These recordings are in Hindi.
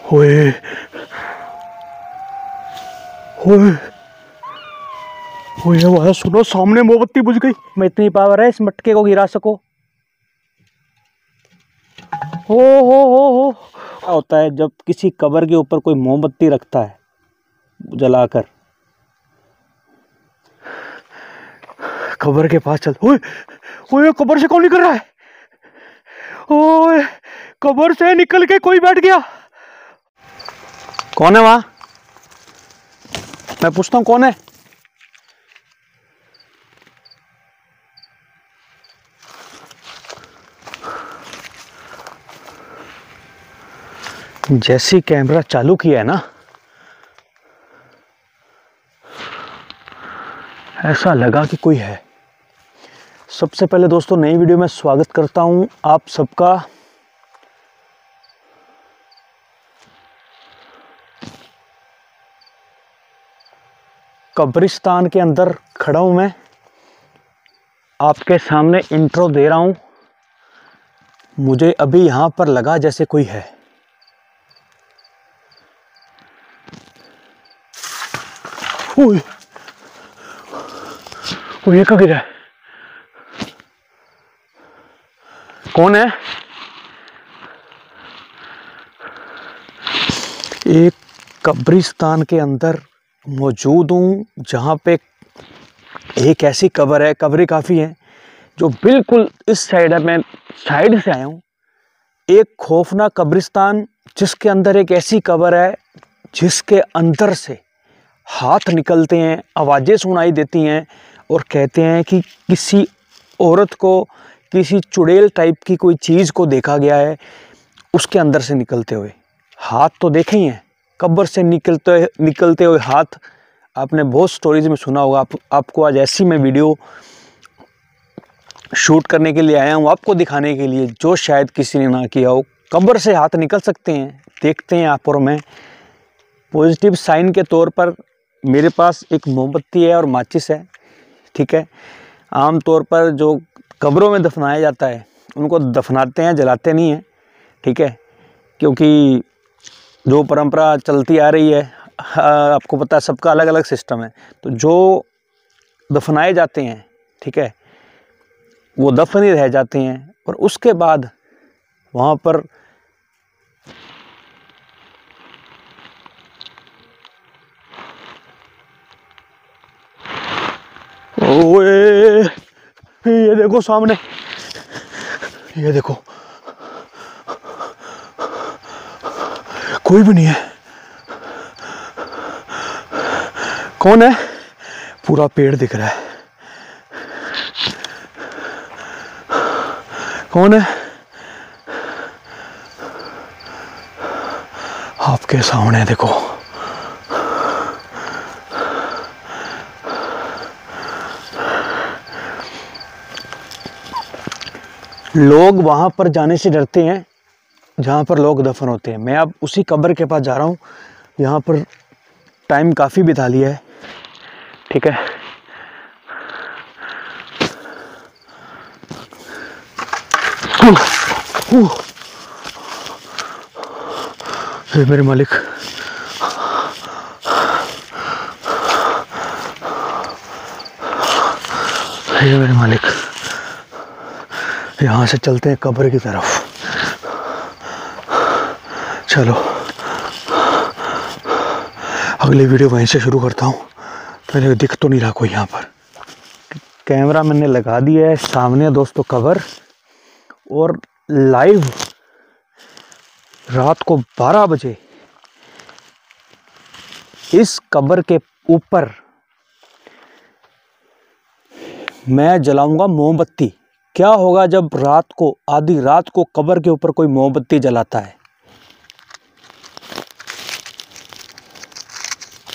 ओए ओए ओए आवाज सुनो, सामने मोमबत्ती बुझ गई। में इतनी पावर है इस मटके को गिरा सको। हो क्या होता है जब किसी कब्र के ऊपर कोई मोमबत्ती रखता है जलाकर। कब्र के पास चल। ओए ओए कब्र से कौन निकल रहा है? ओए कब्र से निकल के कोई बैठ गया। कौन है वहां? मैं पूछता हूं कौन है? जैसे कैमरा चालू किया है ना, ऐसा लगा कि कोई है। सबसे पहले दोस्तों नई वीडियो में स्वागत करता हूं आप सबका। कब्रिस्तान के अंदर खड़ा हूं मैं, आपके सामने इंट्रो दे रहा हूं। मुझे अभी यहां पर लगा जैसे कोई है। ओए ये क्या गिरा है? कौन है? एक कब्रिस्तान के अंदर मौजूद हूं जहां पे एक ऐसी कब्र है, कब्रें काफ़ी हैं, जो बिल्कुल इस साइड है। मैं साइड से आया हूं। एक खौफनाक कब्रिस्तान जिसके अंदर एक ऐसी कब्र है जिसके अंदर से हाथ निकलते हैं, आवाज़ें सुनाई देती हैं और कहते हैं कि किसी औरत को, किसी चुड़ैल टाइप की कोई चीज़ को देखा गया है उसके अंदर से निकलते हुए। हाथ तो देखे ही हैं, कब्र से निकलते हुए हाथ आपने बहुत स्टोरीज में सुना होगा। आपको आज ऐसी मैं वीडियो शूट करने के लिए आया हूँ, आपको दिखाने के लिए, जो शायद किसी ने ना किया हो। कब्र से हाथ निकल सकते हैं, देखते हैं आप और मैं। पॉजिटिव साइन के तौर पर मेरे पास एक मोमबत्ती है और माचिस है, ठीक है। आम तौर पर जो कब्रों में दफनाया जाता है उनको दफनाते हैं, जलाते नहीं हैं, ठीक है, क्योंकि जो परंपरा चलती आ रही है, आपको पता है सबका अलग अलग सिस्टम है। तो जो दफनाए जाते हैं, ठीक है, वो दफन ही रह जाते हैं और उसके बाद वहाँ पर ओए ये देखो सामने, ये देखो कोई भी नहीं है। कौन है? पूरा पेड़ दिख रहा है। कौन है? आपके सामने देखो। लोग वहां पर जाने से डरते हैं जहां पर लोग दफन होते हैं। मैं अब उसी कब्र के पास जा रहा हूं। यहाँ पर टाइम काफ़ी बिता लिया है, ठीक है। हे मेरे मालिक, हे मेरे मालिक, यहाँ से चलते हैं कब्र की तरफ। चलो अगली वीडियो वहीं से शुरू करता हूँ। पहले दिख तो नहीं रहा कोई यहाँ पर। कैमरा मैंने लगा दिया है सामने दोस्तों कब्र, और लाइव रात को 12 बजे इस कब्र के ऊपर मैं जलाऊंगा मोमबत्ती। क्या होगा जब रात को, आधी रात को कब्र के ऊपर कोई मोमबत्ती जलाता है?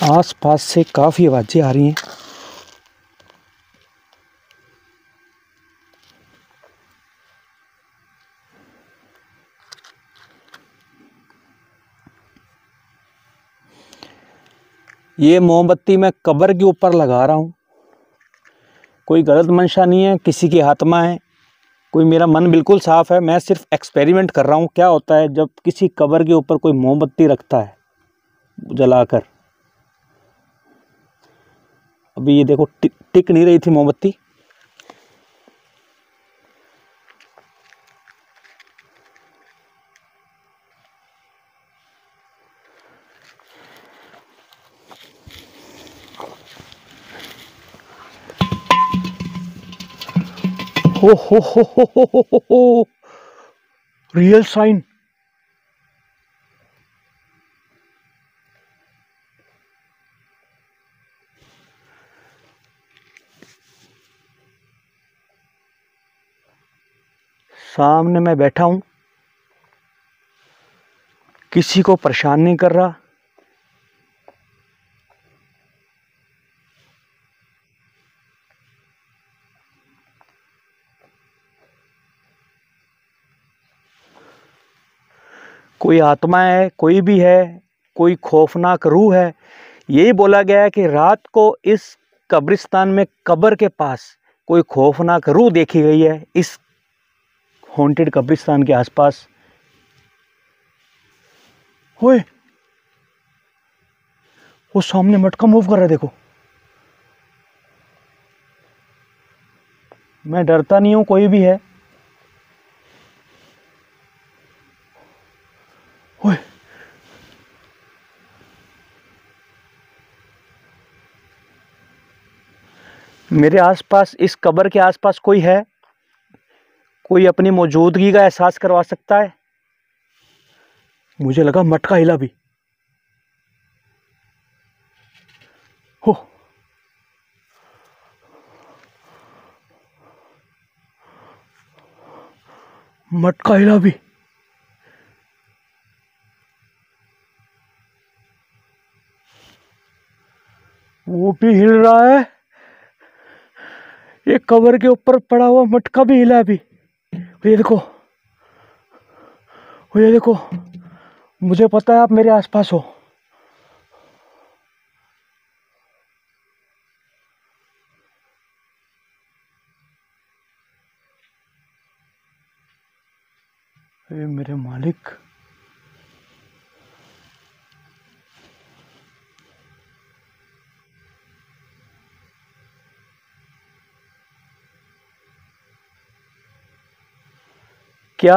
आसपास से काफ़ी आवाज़ें आ रही हैं। ये मोमबत्ती मैं कब्र के ऊपर लगा रहा हूँ, कोई गलत मंशा नहीं है, किसी की आत्मा है कोई मेरा मन बिल्कुल साफ है, मैं सिर्फ एक्सपेरिमेंट कर रहा हूँ क्या होता है जब किसी कब्र के ऊपर कोई मोमबत्ती रखता है जलाकर। अभी ये देखो टिक नहीं रही थी मोमबत्ती। हो रियल साइन। सामने मैं बैठा हूं, किसी को परेशान नहीं कर रहा। कोई आत्मा है, कोई भी है, कोई खौफनाक रूह है। यही बोला गया है कि रात को इस कब्रिस्तान में कब्र के पास कोई खौफनाक रूह देखी गई है, इस हॉन्टेड कब्रिस्तान के आसपास। ओए, वो सामने मटका मूव कर रहा है, देखो। मैं डरता नहीं हूं, कोई भी है। ओए, मेरे आसपास, इस कब्र के आसपास कोई है? कोई अपनी मौजूदगी का एहसास करवा सकता है? मुझे लगा मटका हिला भी। हो, मटका हिला भी। वो भी हिल रहा है। ये कब्र के ऊपर पड़ा हुआ मटका भी हिला भी। ये देखो, ये देखो, मुझे पता है आप मेरे आसपास हो। ये मेरे मालिक, क्या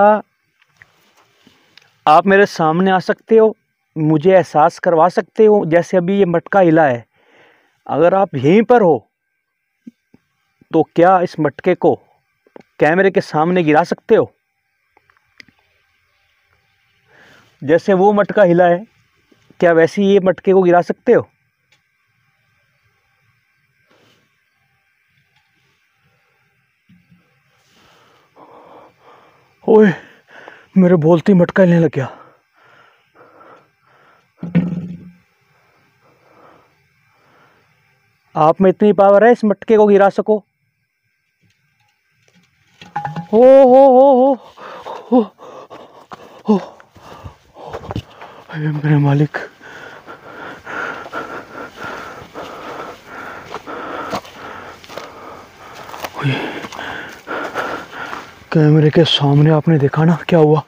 आप मेरे सामने आ सकते हो? मुझे एहसास करवा सकते हो जैसे अभी ये मटका हिला है? अगर आप यहीं पर हो तो क्या इस मटके को कैमरे के सामने गिरा सकते हो? जैसे वो मटका हिला है, क्या वैसे ही ये मटके को गिरा सकते हो? ओए, मेरे बोलती मटका हिलने लग गया। आप में इतनी पावर है इस मटके को गिरा सको? हो हो, मेरे मालिक, कैमरे के सामने आपने देखा ना क्या हुआ?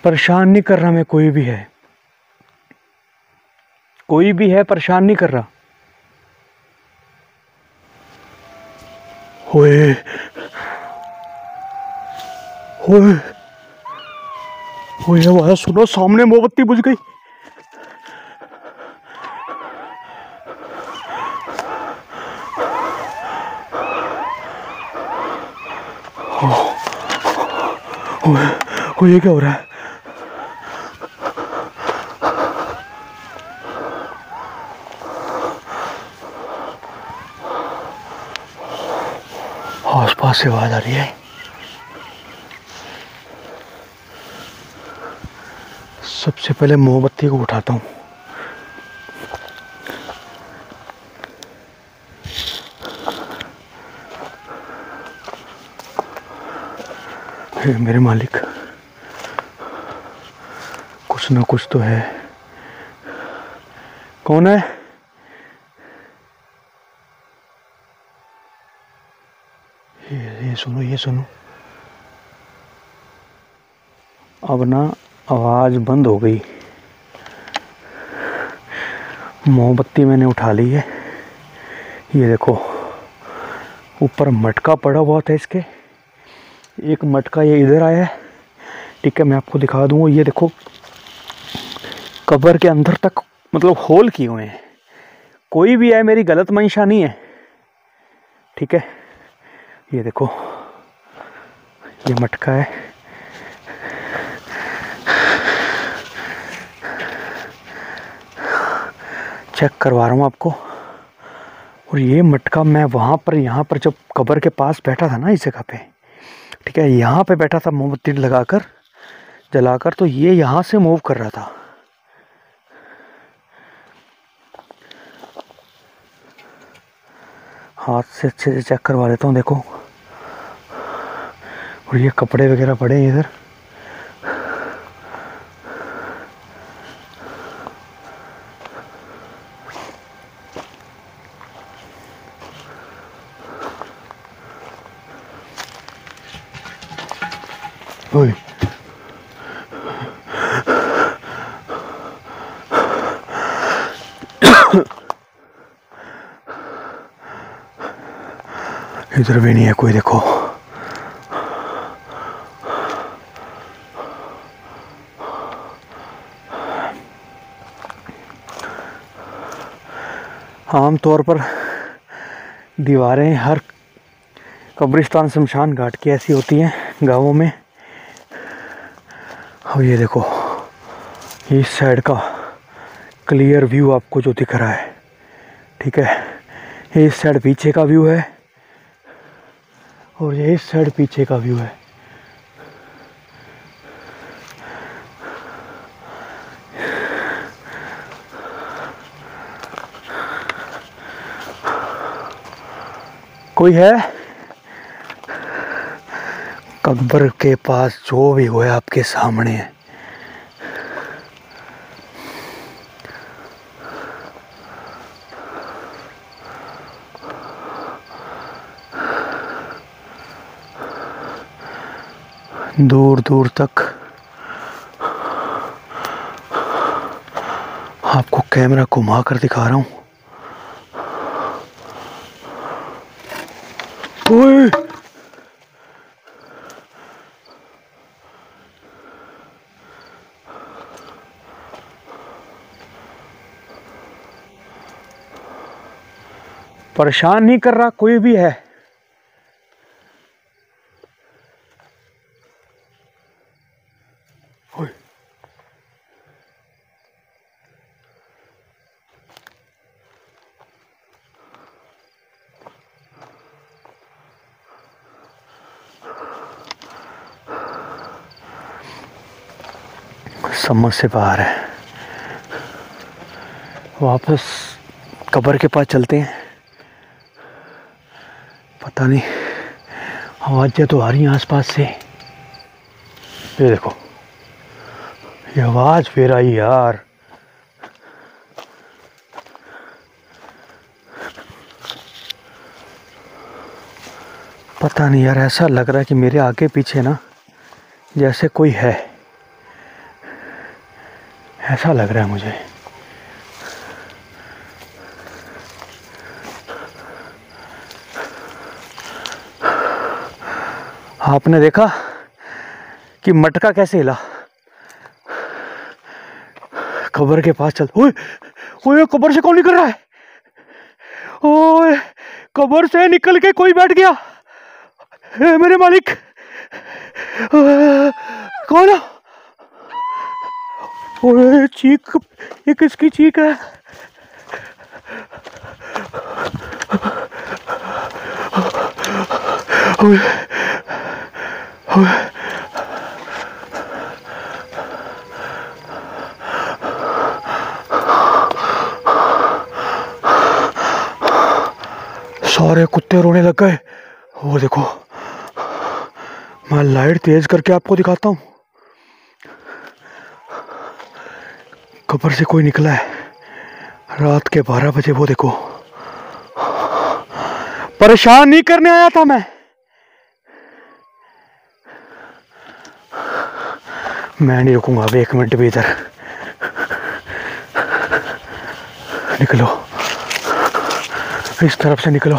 परेशान नहीं कर रहा मैं, कोई भी है, कोई भी है, परेशान नहीं कर रहा। ओए, ओए, ओए, आवाज सुनो, सामने मोमबत्ती बुझ गई। ओए, ये क्या हो रहा है? आसपास से आवाज आ रही है। सबसे पहले मोमबत्ती को उठाता हूँ। हे मेरे मालिक, कुछ ना कुछ तो है। कौन है? ये सुनो, ये सुनो। अब ना आवाज़ बंद हो गई। मोमबत्ती मैंने उठा ली है। ये देखो ऊपर मटका पड़ा हुआ था इसके, एक मटका ये इधर आया है। ठीक है, मैं आपको दिखा दूँगा। ये देखो कब्र के अंदर तक मतलब होल किए हुए हैं। कोई भी है, मेरी गलत मंशा नहीं है। ठीक है, ये देखो ये मटका है। चेक करवा रहा हूँ आपको। और ये मटका मैं वहाँ पर, यहाँ पर जब कब्र के पास बैठा था ना इस जगह पे, ठीक है, यहाँ पे बैठा था मोमबत्ती लगाकर जलाकर, तो ये यहाँ से मूव कर रहा था। हाथ से अच्छे से चेक करवा लेता हूँ, देखो। और ये कपड़े वगैरह पड़े हैं इधर। ओए इधर भी नहीं है कोई, देखो। आम तौर पर दीवारें हर कब्रिस्तान शमशान घाट की ऐसी होती हैं गांवों में। अब ये देखो इस साइड का क्लियर व्यू आपको जो दिख रहा है, ठीक है। इस साइड पीछे का व्यू है और ये इस साइड पीछे का व्यू है। कोई है? कब्र के पास जो भी हुआ आपके सामने है। दूर दूर तक आपको कैमरा घुमा कर दिखा रहा हूं। ओए! परेशान नहीं कर रहा कोई भी है। ओए! समझ से बाहर है। वापस कब्र के पास चलते हैं। पता नहीं आवाज़ें तो आ रही हैं आसपास से। ये देखो ये आवाज़ फिर आई यार। पता नहीं यार, ऐसा लग रहा है कि मेरे आगे पीछे ना जैसे कोई है, ऐसा लग रहा है मुझे। आपने देखा कि मटका कैसे हिला? कब्र के पास चल। ओए ओए, कब्र से कौन निकल रहा है? ओए, कब्र से निकल के कोई बैठ गया। ए, मेरे मालिक कौन? ओए चीख, ये किसकी चीख है? ओए ओए, सारे कुत्ते रोने लग गए। वो देखो, मैं लाइट तेज करके आपको दिखाता हूँ। कब्र से कोई निकला है रात के 12 बजे। वो देखो, परेशान नहीं करने आया था मैं, मैं नहीं रुकूंगा अब 1 मिनट भी इधर। निकलो, इस तरफ से निकलो।